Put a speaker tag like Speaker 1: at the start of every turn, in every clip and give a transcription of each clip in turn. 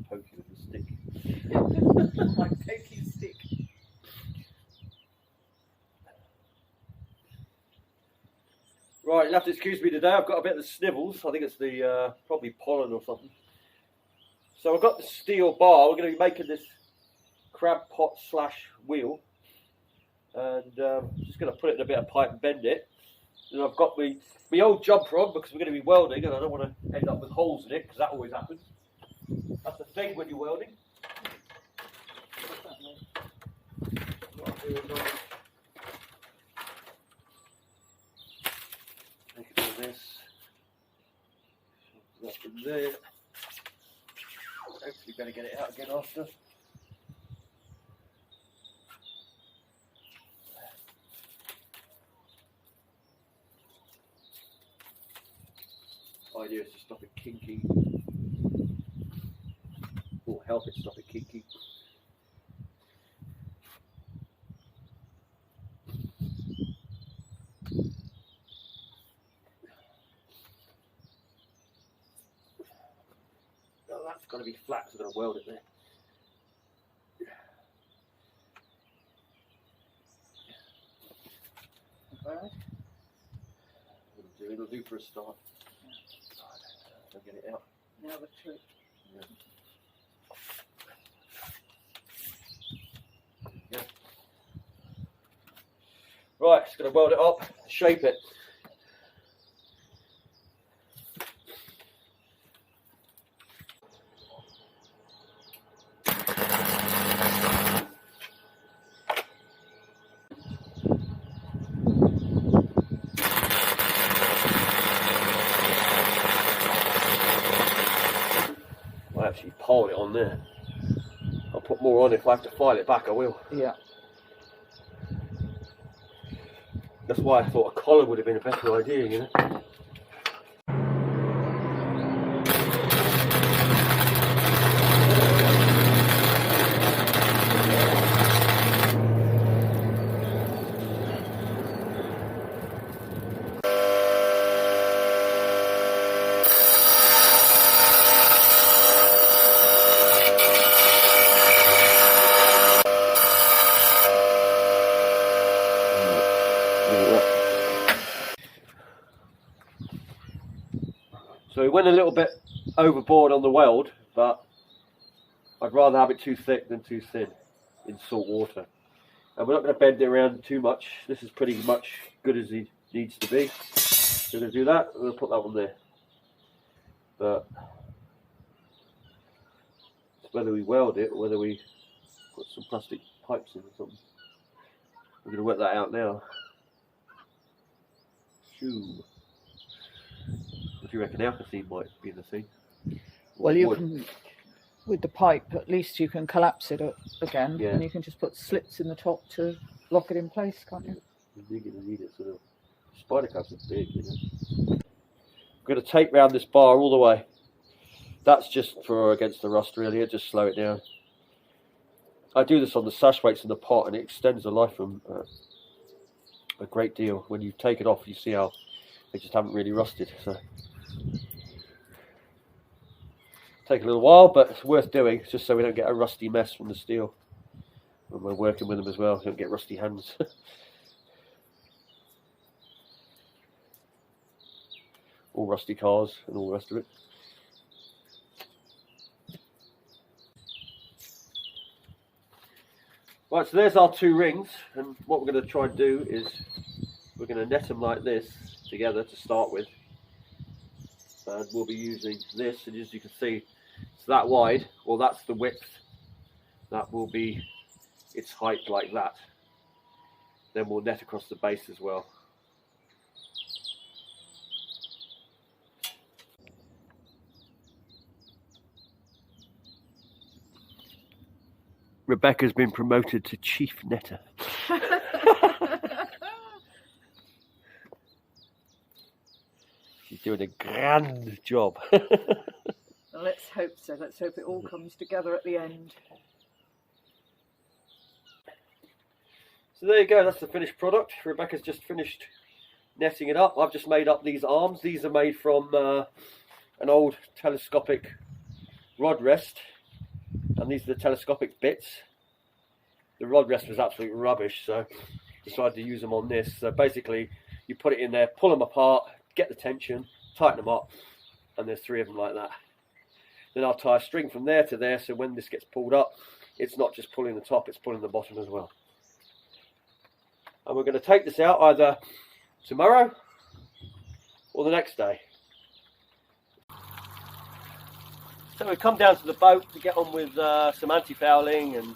Speaker 1: poke you with the stick.
Speaker 2: My pokey stick.
Speaker 1: Right, you'll have to excuse me today. I've got a bit of the snivels. I think it's the probably pollen or something. So I've got the steel bar. We're going to be making this crab pot / wheel, and just going to put it in a bit of pipe and bend it. And I've got my old jump rod because we're going to be welding, and I don't want to end up with holes in it because that always happens. That's the thing when you're welding. What I'll do is take it like this. That from there. Hopefully better get it out again after. Idea is to stop it kinking, or help it stop it kinking. Now that's got to be flat, so I'm going to weld it there.
Speaker 2: Right.
Speaker 1: It'll do for a start. I'll get it out.
Speaker 2: Now the trick.
Speaker 1: Yeah. Yeah. Right, just going to weld it up, shape it. I actually piled it on there. I'll put more on. If I have to file it back, I will.
Speaker 2: Yeah.
Speaker 1: That's why I thought a collar would have been a better idea, you know. So we went a little bit overboard on the weld, but I'd rather have it too thick than too thin in salt water. And we're not going to bend it around too much. This is pretty much good as it needs to be. So we're going to do that. We're going to put that one there. But it's whether we weld it or whether we put some plastic pipes in or something. We're going to work that out now. Shoo. What do you reckon? Alkazine might be the thing.
Speaker 2: Well, you can, with the pipe, at least you can collapse it again,
Speaker 1: Yeah.
Speaker 2: and you can just put slits in the top to lock it in place, can't you?
Speaker 1: You're going to need it sort of. Spider crabs are big, you know. I'm going to tape round this bar all the way. That's just for against the rust, really. It'll just slow it down. I do this on the sash weights in the pot, and it extends the life from a great deal. When you take it off, you see how they just haven't really rusted. So take a little while, but it's worth doing, just so we don't get a rusty mess from the steel when we're working with them as well. We don't get rusty hands. All rusty cars and all the rest of it. Right, so there's our two rings, and what we're going to try and do is we're going to net them like this together to start with, and we'll be using this, and as you can see it's that wide. Well, that's the width. That will be its height like that. Then we'll net across the base as well. Rebecca's been promoted to chief netter. She's doing a grand job.
Speaker 2: Let's hope so. Let's hope it all comes together at the end.
Speaker 1: So there you go, that's the finished product. Rebecca's just finished netting it up. I've just made up these arms. These are made from an old telescopic rod rest. and these are the telescopic bits. The rod rest was absolute rubbish, so decided to use them on this. So basically you put it in there, pull them apart, get the tension, tighten them up, and there's 3 of them like that. Then I'll tie a string from there to there, so when this gets pulled up, it's not just pulling the top, it's pulling the bottom as well. And we're going to take this out either tomorrow or the next day. So we've come down to the boat to get on with some anti-fouling and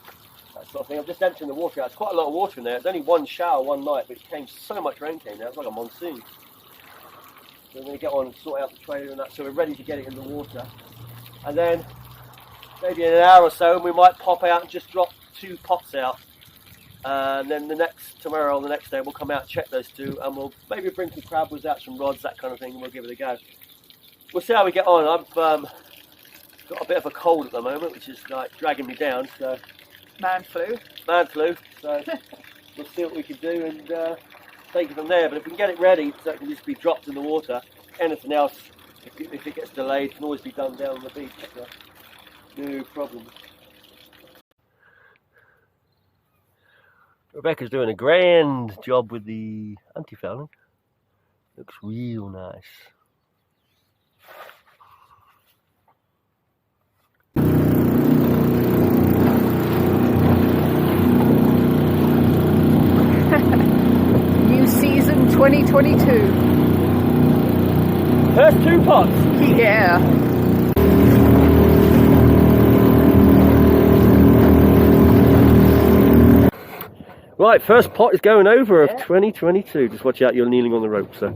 Speaker 1: that sort of thing. I'm just emptying the water out. There's quite a lot of water in there. There's only one shower one night, but it came so much rain came there. It's like a monsoon. So we're going to get on and sort out the trailer and that, so we're ready to get it in the water. And then maybe in an hour or so we might pop out and just drop 2 pots out. And then tomorrow or the next day we'll come out and check those 2, and we'll maybe bring some crab out, some rods, that kind of thing, and we'll give it a go. We'll see how we get on. I've got a bit of a cold at the moment, which is like dragging me down. So
Speaker 2: Man flu.
Speaker 1: So we'll see what we can do and take it from there. But if we can get it ready so it can just be dropped in the water, anything else, if it gets delayed, can always be done down on the beach. So no problem. Rebecca's doing a grand job with the anti-fouling. Looks real nice.
Speaker 2: New season 2022.
Speaker 1: First 2 pots.
Speaker 2: Yeah.
Speaker 1: Right, first pot is going over of 2022. Just watch out, you're kneeling on the rope, so.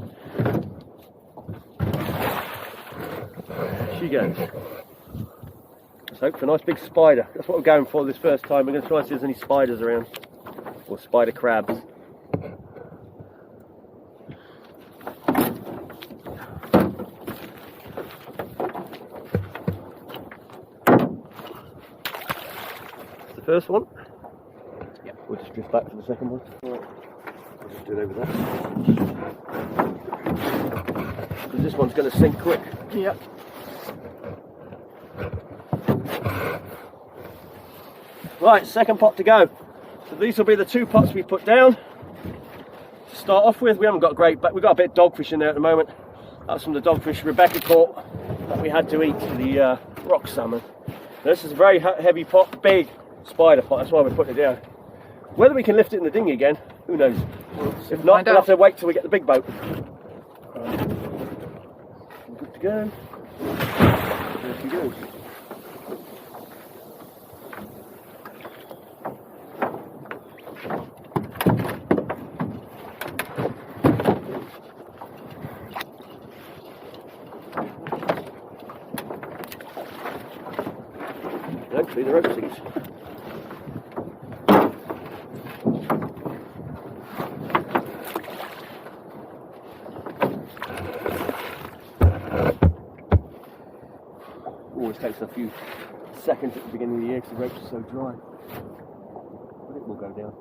Speaker 1: She goes. Let's hope for a nice big spider. That's what we're going for this first time. We're going to try and see if there's any spiders around. Or spider crabs. That's the first one. We'll just drift back for the second one. Right. I'll just do it over there. Because this one's going to sink quick.
Speaker 2: Yep.
Speaker 1: Right, second pot to go. So these will be the 2 pots we put down. To start off with, we haven't got a great, but we've got a bit of dogfish in there at the moment. That's from the dogfish Rebecca caught that we had to eat, the rock salmon. Now, this is a very heavy pot, big spider pot, that's why we put it down. Whether we can lift it in the dinghy again, who knows? If not, we'll have to wait till we get the big boat. Good to go. There she goes. Hopefully the rope sinks. Always takes a few seconds at the beginning of the year because the ropes are so dry. But it will go down.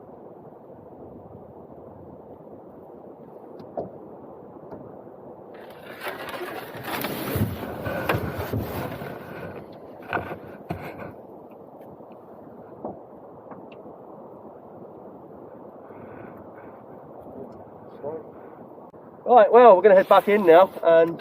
Speaker 1: Right, well, we're going to head back in now, and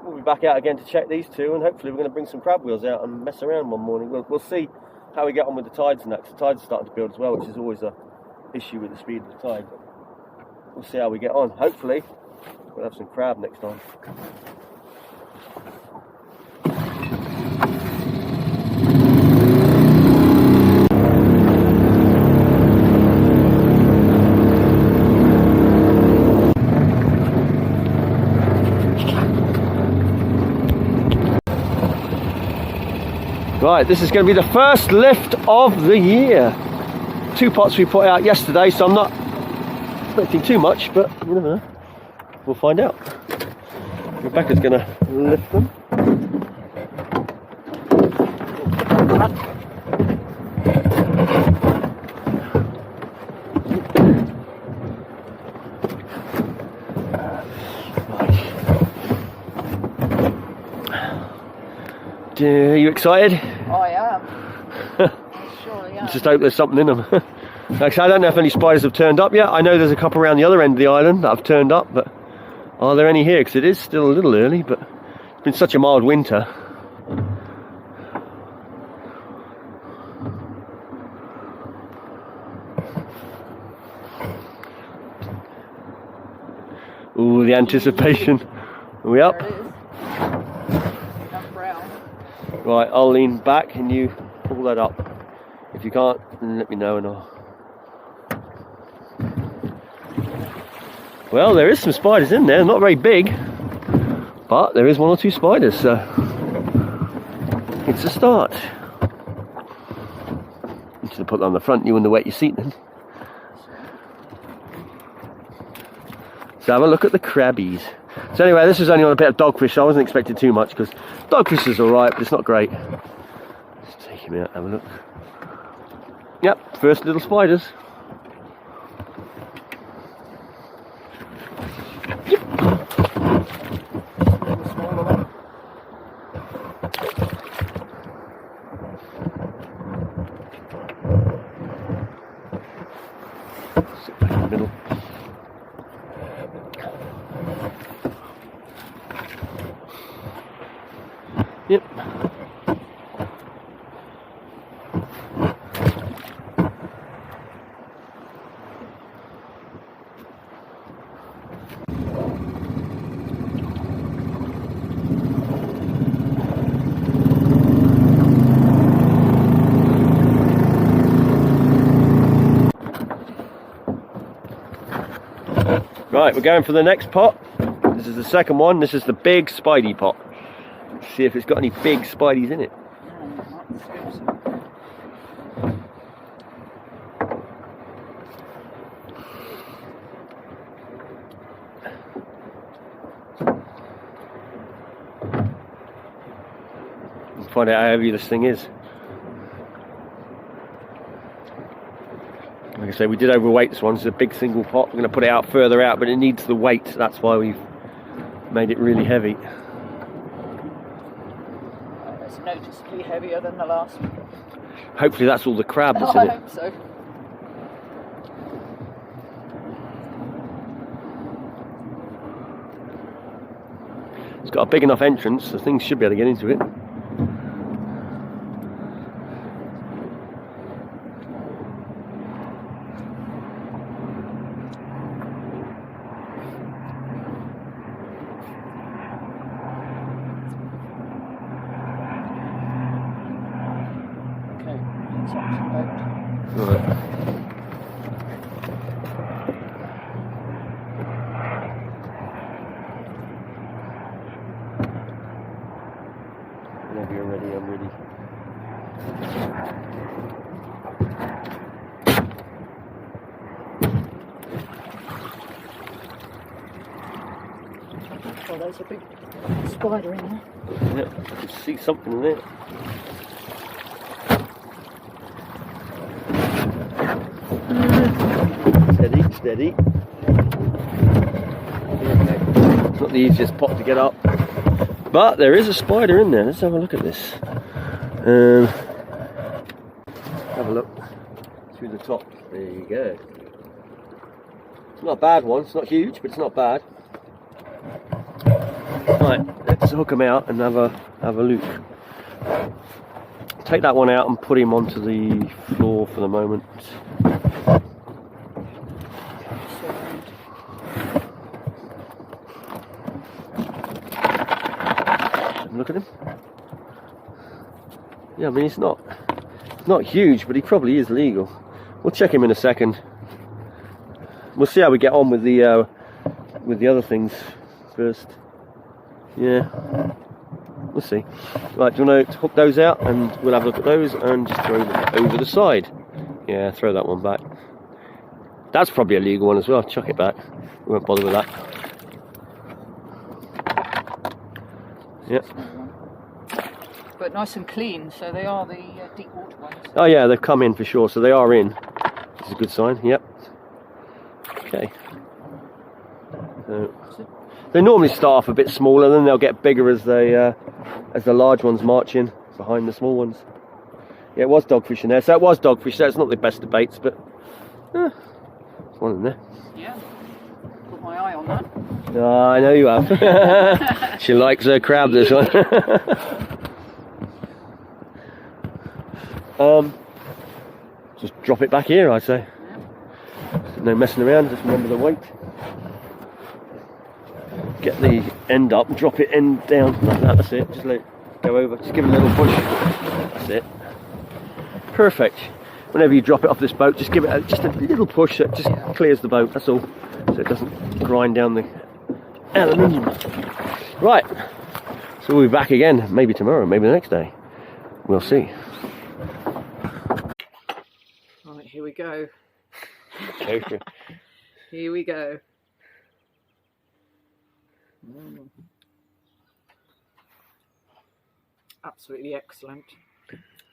Speaker 1: we'll be back out again to check these 2, and hopefully we're going to bring some crab wheels out and mess around one morning. We'll see how we get on with the tides and that, because the tides are starting to build as well, which is always an issue with the speed of the tide. But we'll see how we get on. Hopefully we'll have some crab next time. Right, this is going to be the first lift of the year. 2 pots we put out yesterday, so I'm not expecting too much, but you never know. We'll find out. Rebecca's going to lift them. Are you excited?
Speaker 2: I am.
Speaker 1: Just hope there's something in them. Actually, I don't know if any spiders have turned up yet. I know there's a couple around the other end of the island that have turned up, but are there any here? Because it is still a little early, but it's been such a mild winter. Ooh, the anticipation. Are we up?
Speaker 2: There it is. Enough brown.
Speaker 1: Right, I'll lean back and you pull that up. If you can't, then let me know and I'll... Well, there is some spiders in there, not very big, but there is 1 or 2 spiders, so it's a start. You should have put that on the front, you wouldn't have wet your seat then. So have a look at the crabbies. So anyway, this was only on a bit of dogfish, so I wasn't expecting too much, because dogfish is alright, but it's not great. Let's take him out, have a look. Yep, first little spiders. Yep. Sit back in the middle. Yep. Right, we're going for the next pot. This is the second one. This is the big spidey pot. Let's see if it's got any big spideys in it. Let's find out how heavy this thing is. Like I say, we did overweight this one. It's a big single pot. We're going to put it out further out, but it needs the weight. That's why we've made it really heavy.
Speaker 2: It's noticeably heavier than the last one.
Speaker 1: Hopefully that's all the crab that's in
Speaker 2: I
Speaker 1: it.
Speaker 2: hope so.
Speaker 1: It's got a big enough entrance, so things should be able to get into it. Right. Whenever you're ready, I'm ready.
Speaker 2: Oh, there's a big spider in there.
Speaker 1: Yep, I can see something in there. Steady, steady. It's not the easiest pot to get up, but there is a spider in there. Let's have a look at this. Have a look through the top. There you go. It's not a bad one. It's not huge, but it's not bad. Right, let's hook him out and have a look. Take that one out and put him onto the floor for the moment. Look at him. Yeah, I mean it's not huge, but he probably is legal. We'll check him in a second. We'll see how we get on with the other things first. Yeah, we'll see. Right, do you want to hook those out and we'll have a look at those and just throw them over the side. Yeah, throw that one back. That's probably a legal one as well. Chuck it back. We won't bother with that. Yep.
Speaker 2: But nice and clean, so they are the deep water ones.
Speaker 1: Oh yeah, they've come in for sure, so they are in. This is a good sign. Yep. Okay. They normally start off a bit smaller, then they'll get bigger as the large ones march in behind the small ones. Yeah, it was dogfish in there. So it was dogfish. So it's not the best of baits, but there's one in there.
Speaker 2: Yeah. Got my eye on that.
Speaker 1: Oh, I know you have. She likes her crab, this one. Just drop it back here, I'd say. No messing around, just remember the weight. Get the end up, drop it end down like that, that's it. Just let it go over, just give it a little push. That's it. Perfect. Whenever you drop it off this boat, just give it just a little push so it just clears the boat, that's all. So it doesn't grind down the aluminium. Right, so we'll be back again, maybe tomorrow, maybe the next day. We'll see.
Speaker 2: Right, here we go.
Speaker 1: Go for it.
Speaker 2: Here we go. Absolutely excellent.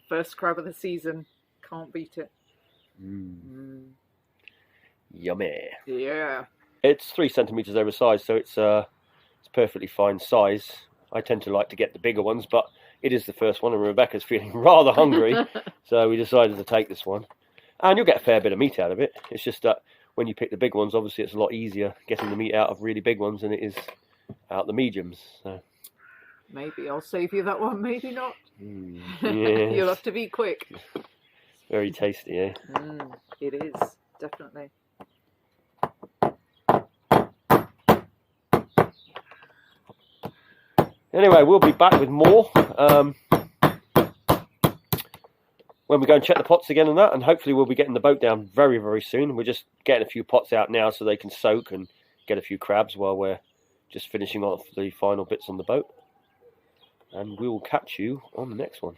Speaker 2: First crab of the season. Can't beat it.
Speaker 1: Yummy.
Speaker 2: Yeah.
Speaker 1: It's 3 centimeters oversized, so it's perfectly fine size. I tend to like to get the bigger ones, but it is the first one, and Rebecca's feeling rather hungry, so we decided to take this one. And you'll get a fair bit of meat out of it. It's just that when you pick the big ones, obviously it's a lot easier getting the meat out of really big ones than it is out the mediums. So.
Speaker 2: Maybe I'll save you that one, maybe not.
Speaker 1: Yes.
Speaker 2: You'll have to be quick.
Speaker 1: Very tasty, eh?
Speaker 2: It is, definitely.
Speaker 1: Anyway, we'll be back with more when we go and check the pots again and that, and hopefully we'll be getting the boat down very, very soon. We're just getting a few pots out now so they can soak and get a few crabs while we're just finishing off the final bits on the boat. And we will catch you on the next one.